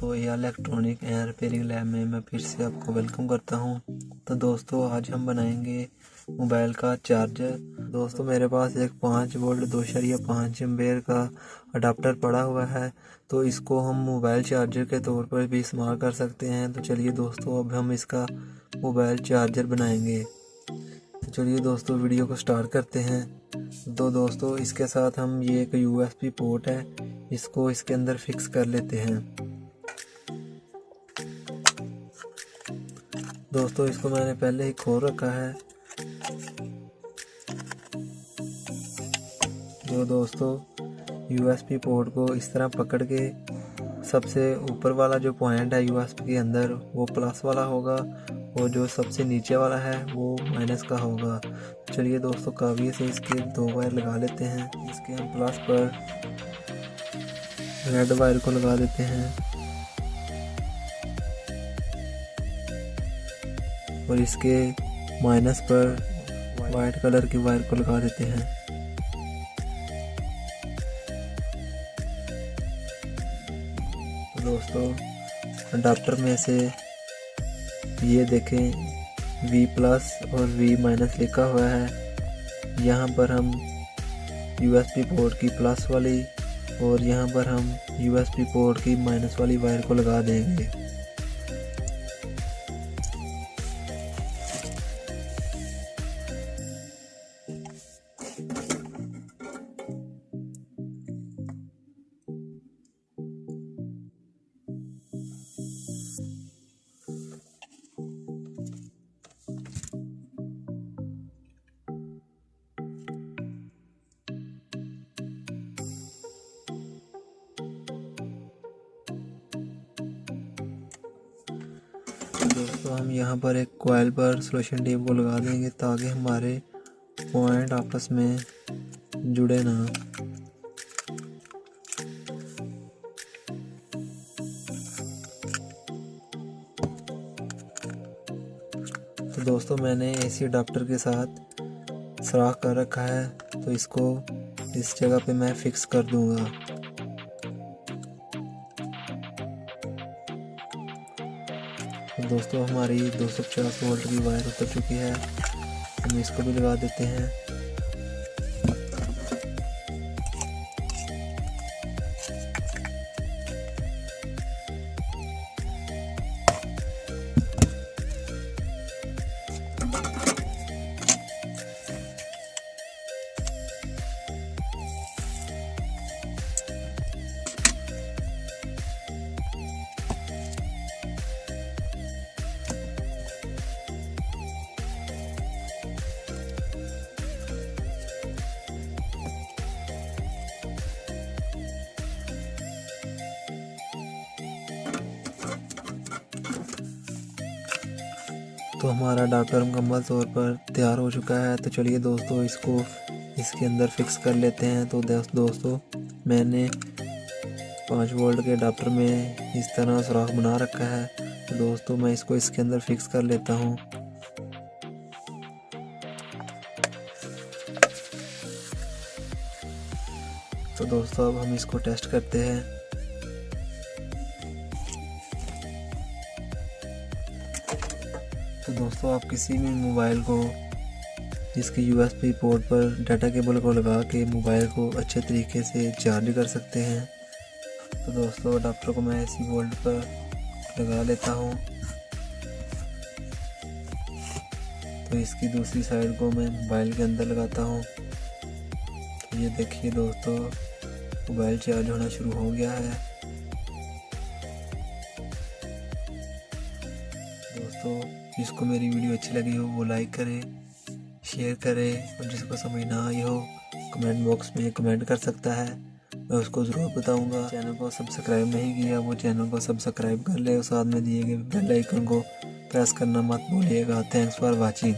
दोस्तों, ये electronic and repairing lab में मैं फिर से आपको वेलकम करता हूं। तो दोस्तों, आज हम बनाएंगे मोबाइल का चार्जर। दोस्तों, मेरे पास एक 5 वोल्ट 2.5 एम्पेयर का अडाप्टर पड़ा हुआ है, तो इसको हम मोबाइल चार्जर के तौर पर भी इस्तेमाल कर सकते हैं। तो चलिए दोस्तों, अब हम इसका मोबाइल चार्जर बनाएंगे। तो चलिए दोस्तों, वीडियो को स्टार्ट करते हैं। तो दोस्तों, इसके साथ हम ये एक USB पोर्ट है, इसको इसके अंदर फिक्स कर लेते हैं। दोस्तों, इसको मैंने पहले ही खोल रखा है। जो दोस्तों, USB पोर्ट को इस तरह पकड़ के सबसे ऊपर वाला जो पॉइंट है USB के अंदर वो प्लस वाला होगा, और जो सबसे नीचे वाला है वो माइनस का होगा। चलिए दोस्तों, काविये से इसके 2 वायर लगा लेते हैं। इसके हम प्लस पर रेड वायर को लगा देते हैं और इसके माइनस पर वाइट कलर की वायर को लगा देते हैं। तो दोस्तों, अडाप्टर में से ये देखें V+ और V- लिखा हुआ है। यहाँ पर हम USB पोर्ट की प्लस वाली और यहाँ पर हम USB पोर्ट की माइनस वाली वायर को लगा देंगे। दोस्तों, हम यहाँ पर एक कॉइल पर सॉल्यूशन टेप को लगा देंगे ताकि हमारे पॉइंट आपस में जुड़े ना। तो दोस्तों, मैंने AC अडाप्टर के साथ सुराख कर रखा है, तो इसको इस जगह पे मैं फिक्स कर दूंगा। तो दोस्तों, हमारी 250 वोल्ट की वायर उतर चुकी है, हम इसको भी लगा देते हैं। तो हमारा अडाप्टर मुकम्मल तौर पर तैयार हो चुका है। तो चलिए दोस्तों, इसको इसके अंदर फिक्स कर लेते हैं। तो दोस्तों, मैंने 5 वोल्ट के अडाप्टर में इस तरह सुराख बना रखा है। तो दोस्तों, मैं इसको इसके अंदर फिक्स कर लेता हूँ। तो दोस्तों, अब हम इसको टेस्ट करते हैं। तो दोस्तों, आप किसी भी मोबाइल को जिसके USB पोर्ट पर डाटा केबल को लगा के मोबाइल को अच्छे तरीके से चार्ज कर सकते हैं। तो दोस्तों, अडाप्टर को मैं AC वोल्ट पर लगा लेता हूँ। तो इसकी दूसरी साइड को मैं मोबाइल के अंदर लगाता हूँ। तो ये देखिए दोस्तों, मोबाइल चार्ज होना शुरू हो गया है। दोस्तों, जिसको मेरी वीडियो अच्छी लगी हो वो लाइक करे, शेयर करे, और जिसको समझ ना आई हो कमेंट बॉक्स में कमेंट कर सकता है, मैं उसको ज़रूर बताऊंगा। चैनल को सब्सक्राइब नहीं किया वो चैनल को सब्सक्राइब कर ले और साथ में दिए गए बेल आइकन को प्रेस करना मत भूलिएगा। Thanks for watching.